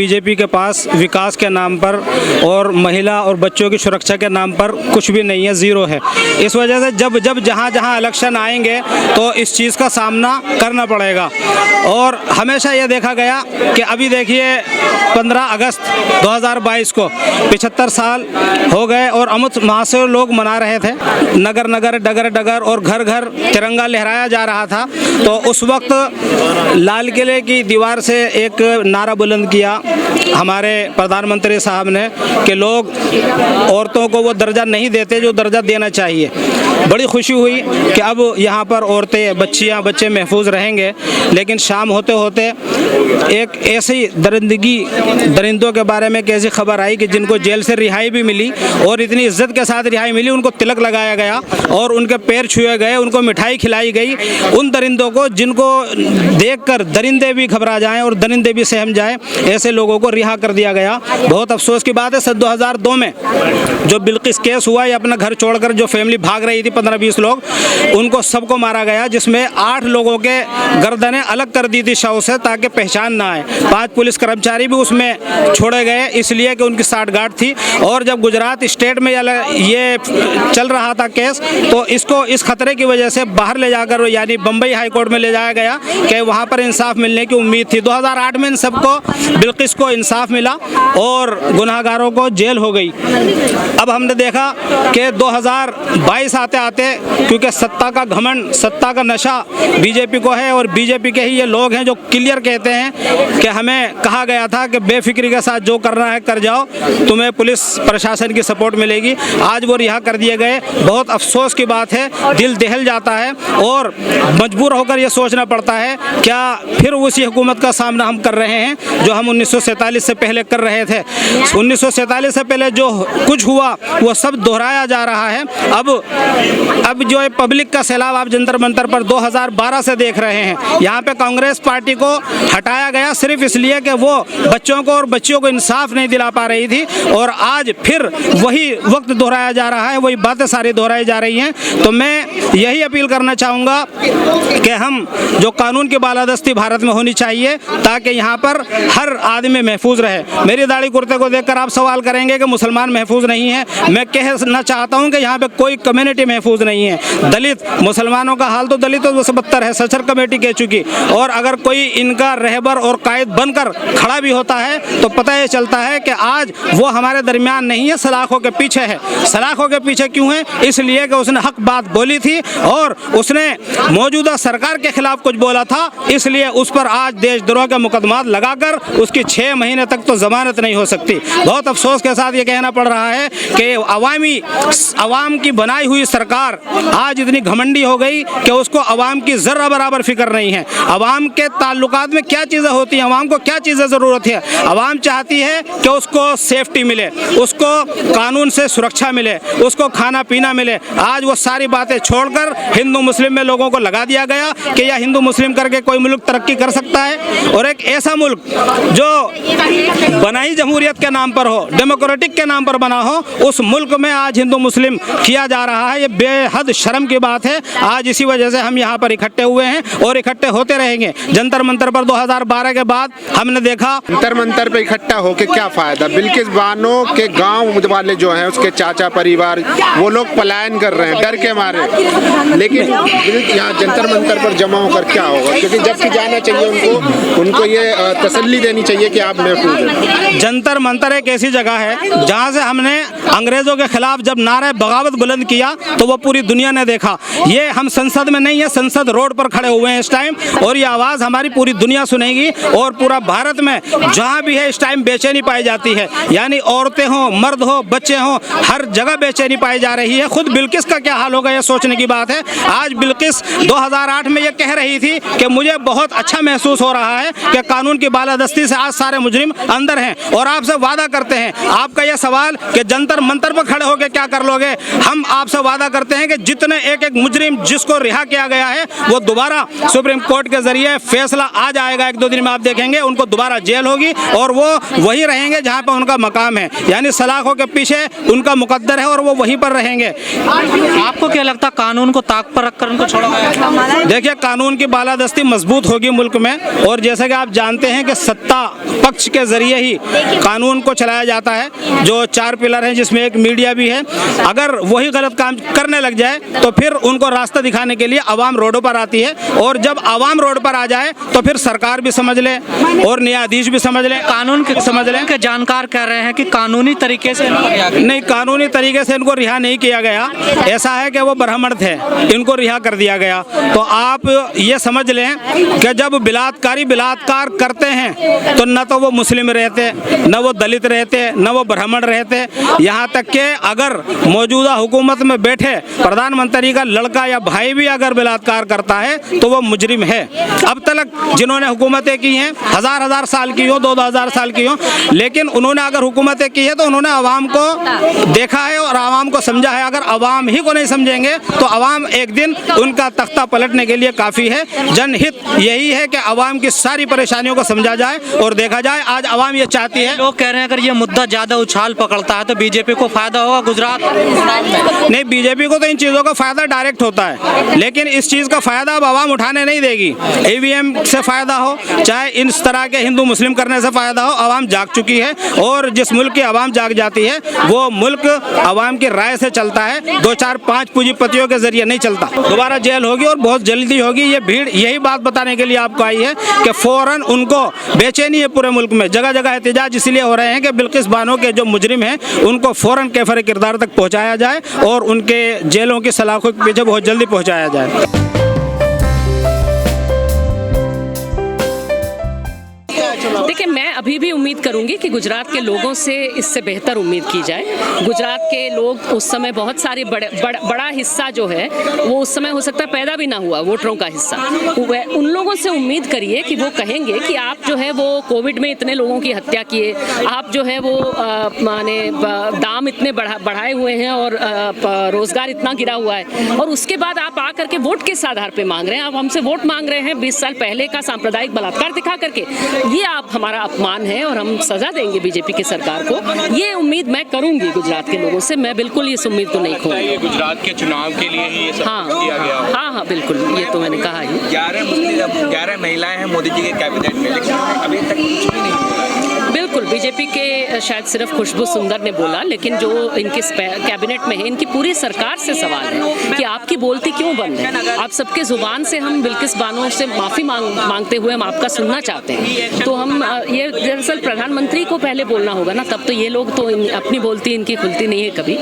BJP के पास विकास के नाम पर और महिला और बच्चों की सुरक्षा के नाम पर कुछ भी नहीं है, ज़ीरो है। इस वजह से जब जब जहाँ जहाँ इलेक्शन आएंगे तो इस चीज़ का सामना करना पड़ेगा। और हमेशा ये देखा गया कि अभी देखिए 15 अगस्त 2022 को 75 साल हो गए और अमृत महोत्सव लोग मना रहे थे, नगर नगर डगर डगर और घर घर तिरंगा लहराया जा रहा था। तो उस वक्त लाल किले की दीवार से एक नारा बुलंद किया हमारे प्रधानमंत्री साहब ने कि लोग औरतों को वो दर्जा नहीं देते जो दर्जा देना चाहिए। बड़ी खुशी हुई कि अब यहाँ पर औरतें, बच्चियाँ, बच्चे महफूज रहेंगे। लेकिन शाम होते होते एक ऐसी दरिंदों के बारे में कैसी खबर आई कि जिनको जेल से रिहाई भी मिली और इतनी इज्जत के साथ रिहाई मिली, उनको तिलक लगाया गया और उनके पैर छुए गए, उनको मिठाई खिलाई गई। उन दरिंदों को जिनको देखकर दरिंदे भी घबरा जाएं और दरिंदे भी सहम जाएं, ऐसे लोगों को रिहा कर दिया गया। बहुत अफसोस की बात है, सन 2002 में जो बिल्किस केस हुआ, ये अपना घर छोड़कर जो फैमिली भाग रही थी 15-20 लोग, उनको सबको मारा गया, जिसमें 8 लोगों के गर्दनें अलग कर दी थी शव से ताकि पहचान ना आए। 5 पुलिस कर्मचारी भी उसमें छोड़े गए इसलिए कि उनकी साठगांठ थी। और जब गुजरात स्टेट में ये चल रहा था केस, तो इसको इस खतरे की वजह से बाहर ले जाकर यानी बम्बई हाई कोर्ट में ले जाया गया कि वहाँ पर इंसाफ मिलने की उम्मीद थी। 2008 में इन सबको, बिल्किस को इंसाफ मिला और गुनाहगारों को जेल हो गई। अब हमने देखा कि 2022 आते आते, क्योंकि सत्ता का घमंड, सत्ता का नशा बीजेपी को है और बीजेपी के ही ये लोग हैं जो क्लियर कहते हैं कि हमें कहा गया था कि बेफिक्री के साथ जो करना है कर जाओ, तुम्हें पुलिस प्रशासन की सपोर्ट मिलेगी। आज वो रिहा कर दिए गए। बहुत अफसोस की बात है, दिल दहल जाता है और मजबूर होकर ये सोचना पड़ता है क्या फिर उसी हुकूमत का सामना हम कर रहे हैं जो हम 1947 से पहले कर रहे थे। 1947 से पहले जो कुछ हुआ वो सब दोहराया जा रहा है। अब जो है पब्लिक का सैलाब आप जंतर मंतर पर 2012 से देख रहे हैं। यहाँ पे कांग्रेस पार्टी को हटाया गया सिर्फ इसलिए कि वो बच्चों को और बच्चियों को इंसाफ नहीं दिला पा रही थी, और आज फिर वही वक्त दोहराया जा रहा है, वही बातें सारी दोहराई जा रही हैं। तो मैं यही अपील करना चाहूँगा कि हम जो कानून की बालादस्ती भारत में होनी चाहिए ताकि यहाँ पर हर आदमी महफूज रहे। मेरी दाढ़ी कुर्ते को देखकर आप सवाल करेंगे कि मुसलमान महफूज नहीं है। मैं कहना चाहता हूँ कि यहाँ पे कोई कम्युनिटी महफूज नहीं है। दलित, मुसलमानों का हाल तो दलितों से बदतर है, सचर कमेटी कह चुकी। और अगर कोई इनका रहबर और कायद बनकर खड़ा भी होता है तो पता ये चलता है कि आज वो हमारे दरमियान नहीं है, सलाखों के पीछे है। सलाखों के पीछे क्यों है? इसलिए कि उसने हक बात बोली थी और उसने मौजूदा सरकार के खिलाफ कुछ बोला था, इसलिए उस पर आज देशद्रोह के मुकदमा लगाकर उसकी 6 महीने तक तो जमानत नहीं हो सकती। बहुत अफसोस के साथ ये कहना पड़ रहा है कि अवाम की बनाई हुई सरकार आज इतनी घमंडी हो गई कि उसको अवाम की जर्रा बराबर फिक्र नहीं है। अवाम के ताल्लुकात में क्या चीज़ें होती हैं, अवाम को क्या चीज़ें ज़रूरत है। अवाम चाहती है कि उसको सेफ्टी मिले, उसको कानून से सुरक्षा मिले, उसको खाना पीना मिले। आज वो सारी बातें छोड़कर हिंदू मुस्लिम में लोगों को लगा दिया गया कि यह हिंदू मुस्लिम करके कोई मुल्क तरक्की कर सकता है। और एक ऐसा मुल्क जो बनाई जमहूरियत के नाम पर हो, डेमोक्रेटिक के नाम पर बना हो, उस मुल्क में आज हिंदू मुस्लिम किया जा रहा है। ये बेहद शर्म की बात है। आज इसी वजह से हम यहाँ पर इकट्ठे हुए हैं और इकट्ठे होते रहेंगे। जंतर मंतर पर 2012 के बाद हमने देखा, जंतर मंतर पर इकट्ठा होकर क्या फायदा? बिल्किस बानो के गांव वाले जो हैं, उसके चाचा परिवार, वो लोग पलायन कर रहे हैं डर के मारे। लेकिन यहाँ जंतर मंतर पर जमा होकर क्या होगा? क्योंकि जबकि जाना चाहिए उनको ये तसल्ली देनी चाहिए कि आप महफूज हैं। जंतर मंतर एक ऐसी जगह है जहाँ से हमने अंग्रेजों के खिलाफ जब नारे बगावत बुलंद किया तो वो पूरी दुनिया ने देखा। ये हम संसद में नहीं है, संसद रोड पर खड़े हुए हैं इस टाइम, और ये आवाज़ हमारी पूरी दुनिया सुनेगी। और पूरा भारत में जहाँ भी है इस टाइम बेचैनी पाई जाती है, यानी औरतें हों, मर्द हो, बच्चे हों, हर जगह बेचैनी पाई जा रही है। खुद बिल्किस का क्या हाल होगा ये सोचने की बात है। आज बिल्किस 2008 में ये कह रही थी कि मुझे बहुत अच्छा महसूस हो रहा है कि कानून की बालादस्ती से आज सारे मुजरिम अंदर हैं, और आपसे वादा करते हैं, आपका यह सवाल कि जंतर मंतर पर खड़े होकर क्या कर लोगे, हम आपसे वादा करते हैं कि जितने एक एक मुजरिम जिसको रिहा किया गया है वो दोबारा सुप्रीम कोर्ट के जरिए फैसला आ जाएगा। 1-2 दिन में आप देखेंगे उनको दोबारा जेल होगी और वो वही रहेंगे जहाँ पर उनका मकाम है, यानी सलाखों के पीछे उनका मुकद्दर है और वो वहीं पर रहेंगे। आपको क्या लगता है कानून को ताक पर रखकर उनको छोड़ा गया? देखिए, कानून की बालादस्ती मजबूत होगी मुल्क में, और जैसा कि आप जानते हैं कि सत्ता पक्ष के ज़रिए ही कानून को चलाया जाता है। जो 4 पिलर हैं जिसमें एक मीडिया भी है, अगर वही गलत काम करने लग जाए तो फिर उनको रास्ता दिखाने के लिए आवाम रोडों पर आती है, और जब आवाम रोड पर आ जाए तो फिर सरकार भी समझ ले और न्यायाधीश भी समझ ले, कानून के समझ ले के जानकार कह रहे हैं कि कानूनी तरीके से नहीं, कानूनी तरीके से इनको रिहा नहीं किया गया। ऐसा है कि वो ब्राह्मण थे, इनको रिहा कर दिया गया। तो आप ये समझ लें कि जब बलात्कार करते हैं तो न तो वो मुस्लिम रहते, न वो दलित रहते, न वो ब्राह्मण रहते, यहाँ तक कि अगर मौजूदा हुकूमत में बैठे प्रधानमंत्री का लड़का या भाई भी अगर बलात्कार करता है तो वो मुजरिम है। अब तक जिन्होंने हुकूमतें की हैं, हजार साल की हो, 2000 साल की हो, लेकिन उन्होंने अगर हुकूमतें की है तो उन्होंने आवाम को देखा है और आवाम को समझा है। अगर आवाम ही को नहीं समझेंगे तो आवाम एक दिन उनका तख्ता पलटने के लिए काफ़ी है। जनहित यही है कि आवाम की सारी परेशानियों को समझा जाए और देखा जाए। आज आवाम ये चाहती है, लोग कह रहे हैं अगर ये मुद्दा ज़्यादा उछाल पकड़ता है तो बीजेपी को फायदा होगा गुजरात नहीं, बीजेपी को तो इन चीज़ों का फायदा डायरेक्ट होता है, लेकिन इस चीज़ का फायदा अब आवाम उठाने नहीं देगी। ईवीएम से फायदा हो, चाहे इस तरह के हिंदू मुस्लिम करने से फायदा हो, आवाम जाग चुकी है। और जिस मुल्क की आवाम जाग जाती है वो मुल्क आवाम की राय से चलता है, 2 4 5 पूंजीपतियों के जरिए नहीं चलता। दोबारा जेल होगी और बहुत जल्दी होगी। ये भीड़ यही बात बताने के लिए आपको आई है कि फौरन उनको बेचैनी है पूरे मुल्क में। जगह जगह एहतजाज इसलिए हो रहे हैं कि बिल्किस बानो के जो मुजरिम हैं उनको फौरन कैफर किरदार तक पहुँचाया जाए और उनके जेलों की सलाखों के पीछे बहुत जल्दी पहुँचाया जाए। देखिए, मैं अभी भी उम्मीद करूंगी कि गुजरात के लोगों से इससे बेहतर उम्मीद की जाए। गुजरात के लोग उस समय बहुत सारे बड़ा हिस्सा जो है वो उस समय हो सकता है पैदा भी ना हुआ, वोटरों का हिस्सा। उन लोगों से उम्मीद करिए कि वो कहेंगे कि आप जो है वो कोविड में इतने लोगों की हत्या किए, आप जो है वो माने दाम इतने बढ़ाए हुए हैं और रोजगार इतना गिरा हुआ है, और उसके बाद आप आकर के वोट किस आधार पर मांग रहे हैं? आप हमसे वोट मांग रहे हैं 20 साल पहले का सांप्रदायिक बलात्कार दिखा करके। ये आप हमारा अपमान है और हम सजा देंगे बीजेपी की सरकार को। ये उम्मीद मैं करूंगी गुजरात के लोगों से। मैं बिल्कुल इस उम्मीद को नहीं खोऊंगी। गुजरात के चुनाव के लिए ही ये सब किया गया। हाँ, बिल्कुल, ये तो मैंने कहा ही। 11 महिलाएं हैं मोदी जी के कैबिनेट में, लेकिन अभी तक कुछ भी नहीं हुआ है। बिल्कुल, बीजेपी के शायद सिर्फ खुशबू सुंदर ने बोला, लेकिन जो इनके कैबिनेट में है, इनकी पूरी सरकार से सवाल है कि आपकी बोलती क्यों बंद है? आप सबके जुबान से हम बिल्किस बानो से माफ़ी मांगते हुए हम आपका सुनना चाहते हैं। तो हम ये दरअसल प्रधानमंत्री को पहले बोलना होगा ना, तब तो ये लोग तो अपनी बोलती इनकी खुलती नहीं है कभी।